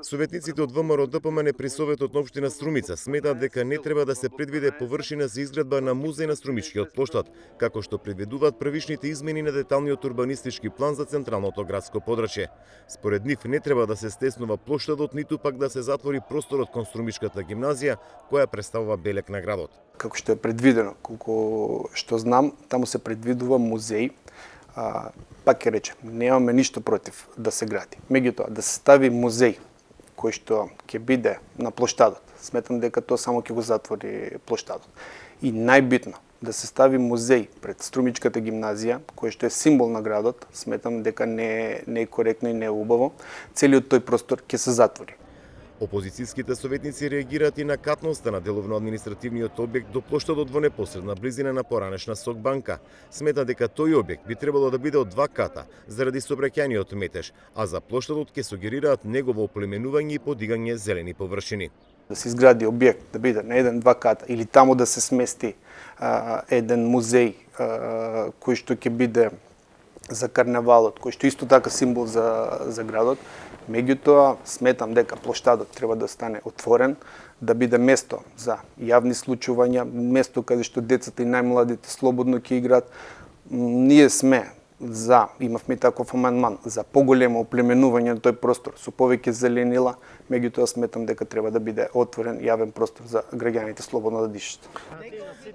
Советниците од ВМРО ДПМН при Советот на општина Струмица сметаат дека не треба да се предвиде површина за изградба на музеј на Струмичкиот плоштад, како што предвидуваат првичните измени на деталниот урбанистички план за централното градско подрачје. Според нив не треба да се стеснува плоштадот, ниту пак да се затвори просторот кон Струмичката гимназија, која представува белег на градот. Како што е предвидено, колку што знам, таму се предвидува музеј. Пак ќе речем, немаме ништо против да се гради. Меѓутоа, да се стави музеј кој што ќе биде на плоштадот, сметам дека тоа само ќе го затвори плоштадот. И најбитно, да се стави музеј пред Струмичката гимназија, кој што е символ на градот, сметам дека не е коректно и не е убаво. Целиот тој простор ќе се затвори. Опозицијските советници реагираат и на катноста на деловно-административниот објект до плоштадот во непосредна близина на поранешна Сокбанка. Смета дека тој објект би требало да биде од 2 ката заради сообраќајниот метеж, а за плоштадот ќе сугерираат негово оплеменување и подигање зелени површини. Да се изгради објект, да биде на 1-2 ката или таму да се смести еден музеј кој што ќе биде за карневалот, кој што исто така символ за градот. Меѓутоа, сметам дека плоштадот треба да стане отворен, да биде место за јавни случувања, место каде што децата и најмладите слободно ќе играат. Ние сме имавме таков амандман за поголемо оплеменување на тој простор со повеќе зеленила, меѓутоа сметам дека треба да биде отворен јавен простор за граѓаните слободно да дишат.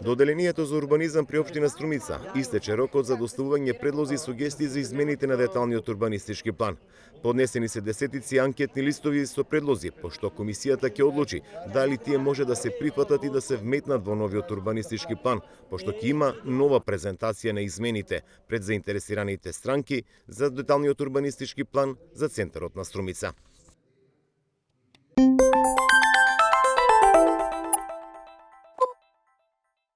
До Оделението за урбанизам при општина Струмица истече рокот за доставување предлози и сугестии за измените на деталниот урбанистички план. Поднесени се десетици анкетни листови со предлози, пошто комисијата ќе одлучи дали тие може да се прифатат и да се вметнат во новиот урбанистички план, пошто ќе има нова презентација на измените пред заинтересираните странки за деталниот урбанистички план за центарот на Струмица.